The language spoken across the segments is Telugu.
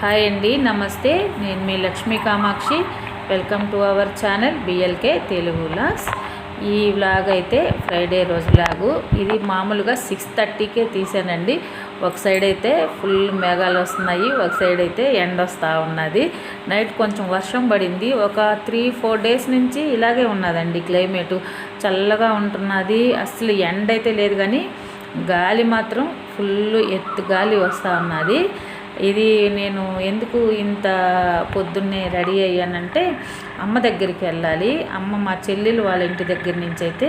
హాయ్ అండి, నమస్తే. నేను మీ Lakshmi Kamakshi. Welcome to our channel BLK Telugu vlogs. ఈ వ్లాగ్ అయితే ఫ్రైడే రోజు వ్లాగు. ఇది మామూలుగా 6:30కే తీసానండి. ఒక సైడ్ అయితే ఫుల్ మేఘాలు వస్తున్నాయి, ఒక సైడ్ అయితే ఎండ వస్తూ ఉన్నది. నైట్ కొంచెం వర్షం పడింది. ఒక 3-4 డేస్ నుంచి ఇలాగే ఉన్నదండి క్లైమేటు. చల్లగా ఉంటున్నది. అసలు ఎండ అయితే లేదు, కానీ గాలి మాత్రం ఫుల్ ఎత్తు గాలి వస్తూ ఉన్నది. ఇది నేను ఎందుకు ఇంత పొద్దున్నే రెడీ అయ్యానంటే, అమ్మ దగ్గరికి వెళ్ళాలి. అమ్మ మా చెల్లెలు వాళ్ళ ఇంటి దగ్గర నుంచి అయితే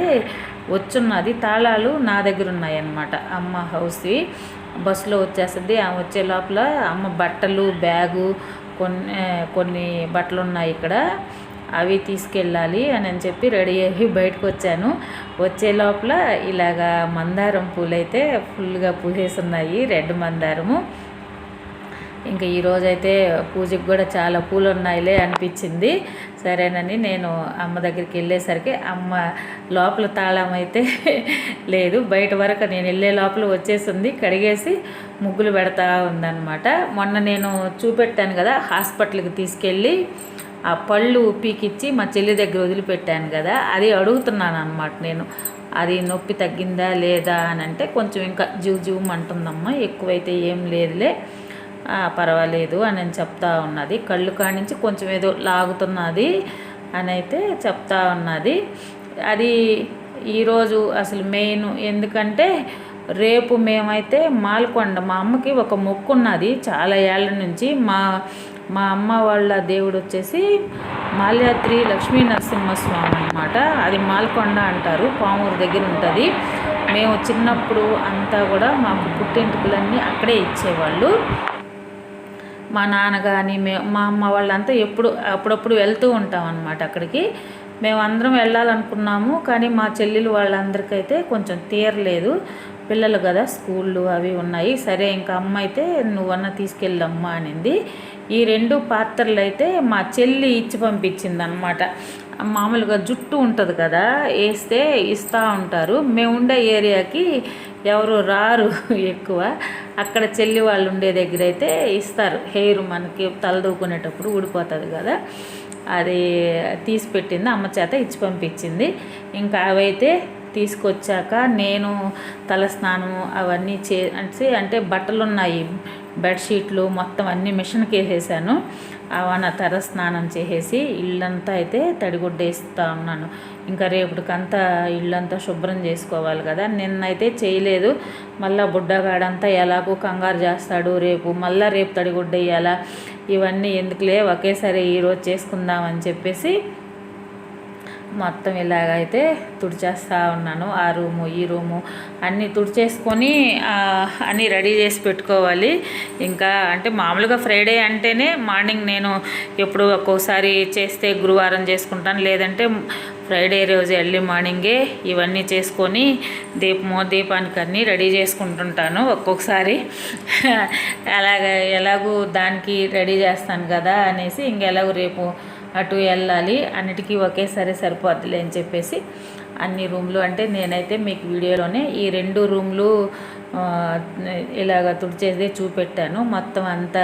వచ్చున్నది. తాళాలు నా దగ్గర ఉన్నాయన్నమాట. అమ్మ హౌస్వి బస్సులో వచ్చేస్తుంది. ఆమె వచ్చే లోపల అమ్మ బట్టలు, బ్యాగు, కొన్ని బట్టలు ఉన్నాయి ఇక్కడ, అవి తీసుకెళ్ళాలి అని చెప్పి రెడీ అయ్యి బయటకు వచ్చాను. వచ్చే లోపల ఇలాగా మందారం పూలు అయితే ఫుల్గా పూసేస్తున్నాయి, రెడ్ మందారము. ఇంకా ఈరోజైతే పూజకి కూడా చాలా పూలు ఉన్నాయిలే అనిపించింది. సరేనని నేను అమ్మ దగ్గరికి వెళ్ళేసరికి అమ్మ లోపల తాళం అయితే లేదు, బయట వరకు నేను వెళ్ళే లోపల వచ్చేసింది. కడిగేసి ముగ్గులు పెడతా ఉందన్నమాట. మొన్న నేను చూపెట్టాను కదా, హాస్పిటల్కి తీసుకెళ్ళి ఆ పళ్ళు పీకిచ్చి మా చెల్లి దగ్గర వదిలిపెట్టాను కదా, అది అడుగుతున్నాను అనమాట నేను. అది నొప్పి తగ్గిందా లేదా అని అంటే, కొంచెం ఇంకా జీవమంటుందమ్మా, ఎక్కువైతే ఏం లేదులే, పర్వాలేదు అని చెప్తా ఉన్నది. కళ్ళు కానించి కొంచెం ఏదో లాగుతున్నది అని అయితే చెప్తా ఉన్నది. అది ఈరోజు అసలు మెయిన్, ఎందుకంటే రేపు మేమైతే మాల్కొండ, మా అమ్మకి ఒక మొక్కు ఉన్నది చాలా ఏళ్ళ నుంచి. మా అమ్మ వాళ్ళ దేవుడు వచ్చేసి మాల్యాద్రి లక్ష్మీ నరసింహస్వామి అనమాట. అది మాల్కొండ అంటారు, పామూరు దగ్గర ఉంటుంది. మేము చిన్నప్పుడు అంతా కూడా మాకు పుట్టింటికలన్నీ అక్కడే ఇచ్చేవాళ్ళు. మా నాన్న కానీ మా అమ్మ వాళ్ళంతా అప్పుడప్పుడు వెళ్తూ ఉంటాం అన్నమాట అక్కడికి. మేము అందరం వెళ్ళాలనుకున్నాము, కానీ మా చెల్లెలు వాళ్ళందరికైతే కొంచెం తీరలేదు. పిల్లలు కదా, స్కూళ్ళు అవి ఉన్నాయి. సరే ఇంకా అమ్మ అయితే నువ్వన్నా తీసుకెళ్ళమ్మా అనింది. ఈ 2 పాత్రలు అయితే మా చెల్లి ఇచ్చి పంపించింది అనమాట. మామూలుగా జుట్టు ఉంటుంది కదా, వేస్తే ఇస్తూ ఉంటారు. మేము ఉండే ఏరియాకి ఎవరు రారు ఎక్కువ. అక్కడ చెల్లి వాళ్ళు ఉండే దగ్గర అయితే ఇస్తారు. హెయిర్ మనకి తలదూకునేటప్పుడు ఊడిపోతుంది కదా, అది తీసి పెట్టింది, అమ్మ చేత ఇచ్చి పంపించింది. ఇంకా అవైతే తీసుకొచ్చాక నేను తలస్నానం అవన్నీ అంటే బట్టలు ఉన్నాయి, బెడ్షీట్లు మొత్తం అన్నీ మిషన్కి వేసేసాను. అవన్న తలస్నానం చేసేసి ఇల్లంతా అయితే తడిగుడ్డేస్తూ ఉన్నాను. ఇంకా రేపటికంతా ఇల్లంతా శుభ్రం చేసుకోవాలి కదా. నిన్నైతే చేయలేదు, మళ్ళీ బుడ్డగాడంతా ఎలాగో కంగారు చేస్తాడు, రేపు తడిగుడ్డ వేయాలా, ఇవన్నీ ఎందుకులే ఒకేసారి ఈరోజు చేసుకుందామని చెప్పేసి మొత్తం ఇలాగైతే తుడిచేస్తూ ఉన్నాను. ఆ రూము ఈ రూము అన్నీ తుడిచేసుకొని అన్నీ రెడీ చేసి పెట్టుకోవాలి. ఇంకా అంటే మామూలుగా ఫ్రైడే అంటేనే మార్నింగ్ నేను ఎప్పుడు ఒక్కోసారి చేస్తే గురువారం చేసుకుంటాను, లేదంటే ఫ్రైడే రోజు ఎర్లీ మార్నింగే ఇవన్నీ చేసుకొని దీపానికి అన్నీ రెడీ చేసుకుంటుంటాను. ఒక్కొక్కసారి ఎలాగూ దానికి రెడీ చేస్తాను కదా అనేసి, ఇంకెలాగో రేపు అటు వెళ్ళాలి, అన్నిటికీ ఒకేసారి సరిపోద్దులే అని చెప్పేసి అన్ని రూమ్లు, అంటే నేనైతే మీకు వీడియోలోనే ఈ 2 రూమ్లు ఇలాగ తుడిచేసి చూపెట్టాను. మొత్తం అంతా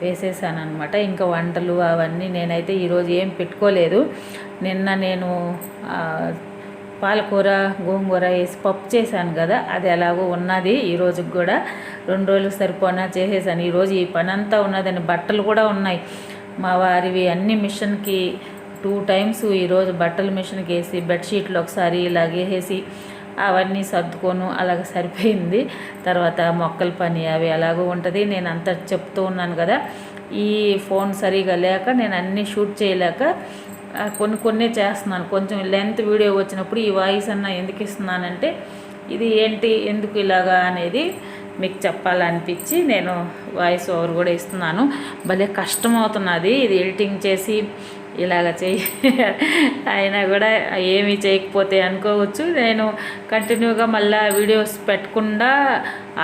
వేసేసాను అనమాట. ఇంకా వంటలు అవన్నీ నేనైతే ఈరోజు ఏం పెట్టుకోలేదు. నిన్న నేను పాలకూర గోంగూర వేసి పప్పు చేశాను కదా, అది ఎలాగో ఉన్నది. ఈరోజుకి కూడా 2 రోజులు సరిపోనా చేసేసాను. ఈరోజు ఈ పని అంతా ఉన్నదని, బట్టలు కూడా ఉన్నాయి మా వారివి అన్ని మిషన్కి 2 టైమ్స్ ఈరోజు బట్టలు మిషన్కి వేసి, బెడ్షీట్లు ఒకసారి ఇలాగే వేసి అవన్నీ సర్దుకోను అలాగ సరిపోయింది. తర్వాత మొక్కల పని అవి ఎలాగో ఉంటుంది. నేను అంతా చెప్తూ ఉన్నాను కదా, ఈ ఫోన్ సరిగా లేక నేను అన్నీ షూట్ చేయలేక కొన్ని చేస్తున్నాను. కొంచెం లెంత్ వీడియో వచ్చినప్పుడు ఈ వాయిస్ అన్న ఎందుకు ఇస్తున్నానంటే, ఇది ఏంటి ఎందుకు ఇలాగా అనేది మీకు చెప్పాలనిపించి నేను వాయిస్ ఓవర్ కూడా ఇస్తున్నాను. భలే కష్టం అవుతున్నది ఇది ఎడిటింగ్ చేసి ఇలాగ అయినా కూడా ఏమీ చేయకపోతే అనుకోవచ్చు. నేను కంటిన్యూగా మళ్ళీ వీడియోస్ పెట్టకుండా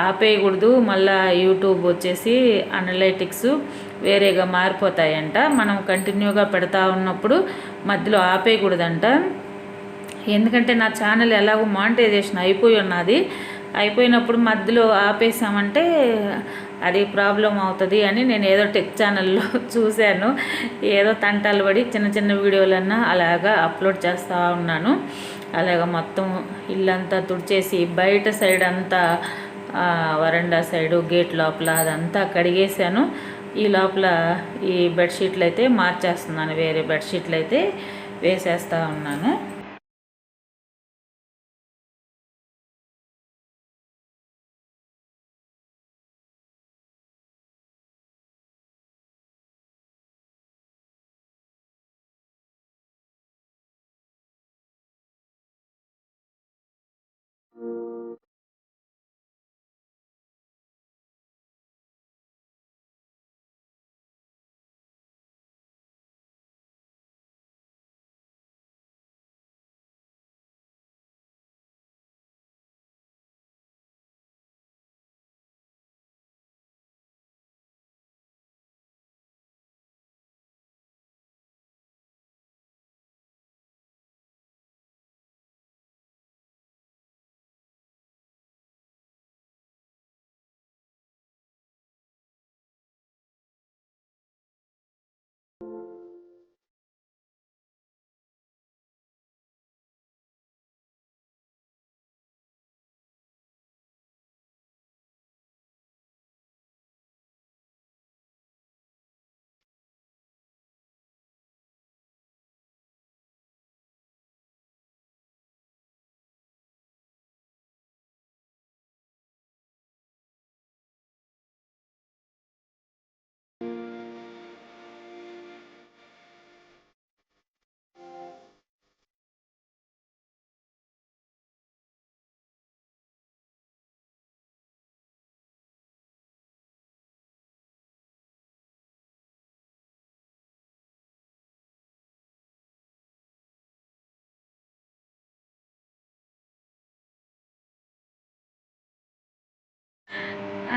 ఆపేయకూడదు. మళ్ళీ యూట్యూబ్ వచ్చేసి అనలైటిక్స్ వేరేగా మారిపోతాయంట. మనం కంటిన్యూగా పెడతా ఉన్నప్పుడు మధ్యలో ఆపేయకూడదంట. ఎందుకంటే నా ఛానల్ ఎలాగో మానిటైజేషన్ అయిపోయి ఉన్నది. అయిపోయినప్పుడు మధ్యలో ఆపేసామంటే అది ప్రాబ్లం అవుతుంది అని నేను ఏదో టెక్ ఛానల్లో చూశాను. ఏదో తంటాలు పడి చిన్న చిన్న వీడియోలన్నా అలాగా అప్లోడ్ చేస్తూ ఉన్నాను. అలాగ మొత్తం ఇల్లంతా తుడిచేసి బయట సైడ్ అంతా వరండా సైడు గేట్ లోపల అదంతా కడిగేసాను. ఈ లోపల ఈ బెడ్షీట్లు అయితే మార్చేస్తున్నాను, వేరే బెడ్షీట్లు అయితే వేసేస్తూ ఉన్నాను.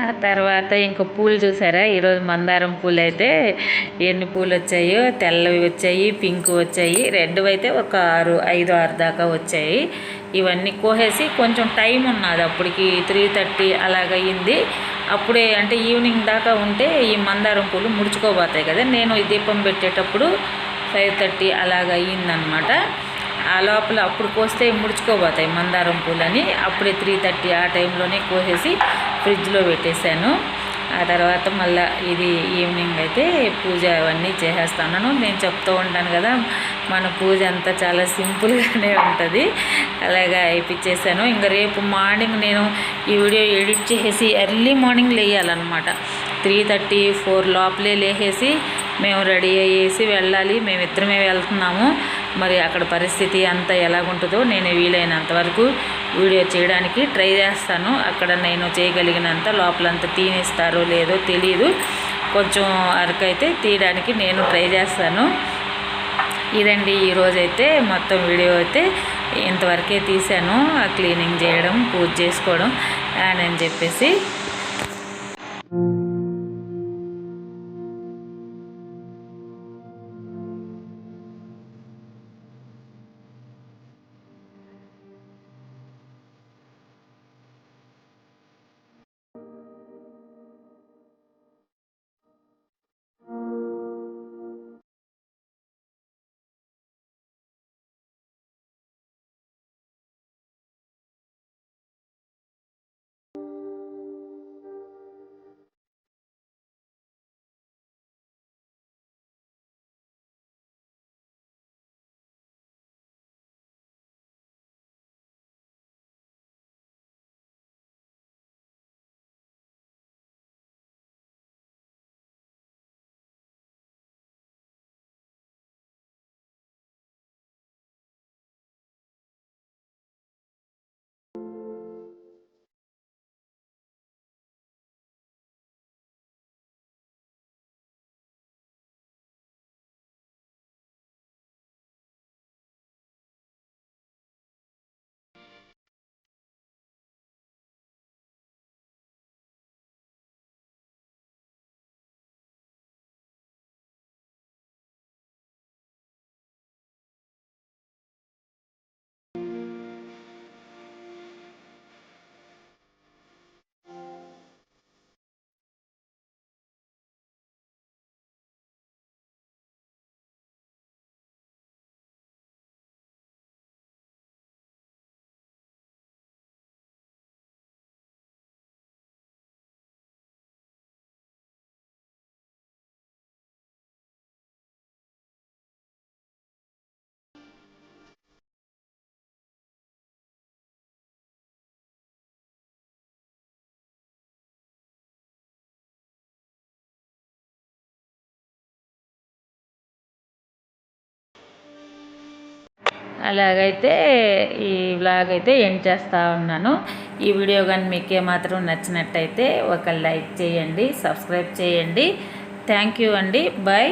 ఆ తర్వాత ఇంకో పూలు చూసారా, ఈరోజు మందారం పూలు అయితే ఎన్ని పూలు వచ్చాయో, తెల్లవి వచ్చాయి, పింక్ వచ్చాయి, రెడ్ అయితే ఒక 5-6 దాకా వచ్చాయి. ఇవన్నీ కోసేసి కొంచెం టైం ఉన్నది, అప్పటికి 3:30 అలాగయింది. అప్పుడే అంటే ఈవినింగ్ దాకా ఉంటే ఈ మందారం పూలు ముడుచుకోబోతాయి కదా. నేను ఈ దీపం పెట్టేటప్పుడు 5:30 అలాగ అయ్యిందనమాట. ఆ లోపల అప్పుడు కోస్తే ముడుచుకోబోతాయి మందారం పూలని. అప్పుడే 3:30 ఆ టైంలోనే కోసేసి ఫ్రిడ్జ్లో పెట్టేశాను. ఆ తర్వాత మళ్ళీ ఇది ఈవినింగ్ అయితే పూజ అవన్నీ చేసేస్తున్నాను. నేను చెప్తూ ఉంటాను కదా, మన పూజ అంతా చాలా సింపుల్గానే ఉంటుంది. అలాగా అయిపించేసాను. ఇంకా రేపు మార్నింగ్ నేను ఈ వీడియో ఎడిట్ చేసేసి ఎర్లీ మార్నింగ్ లేయాలన్నమాట. 3:30-4 లోపలే లేచేసి మేము రెడీ అయ్యేసి వెళ్ళాలి. మేమిద్దరమే వెళ్తున్నాము. మరి అక్కడ పరిస్థితి అంతా ఎలాగుంటుందో నేను వీలైనంత వరకు వీడియో చేయడానికి ట్రై చేస్తాను. అక్కడ నేను చేయగలిగినంత, లోపలంతా తీనిస్తారో లేదో తెలియదు, కొంచెం అరకైతే తీయడానికి నేను ట్రై చేస్తాను. ఇదండి ఈరోజైతే మొత్తం వీడియో అయితే ఇంతవరకే తీశాను. ఆ క్లీనింగ్ చేయడం, పూజ చేసుకోవడం అని చెప్పేసి. అలాగైతే ఈ వ్లాగ్ అయితే ఎండ్ చేస్తూ ఉన్నాను. ఈ వీడియో కానీ మీకు ఏమాత్రం నచ్చినట్టయితే ఒక లైక్ చేయండి, సబ్స్క్రైబ్ చేయండి. థ్యాంక్ యూ అండి. బాయ్.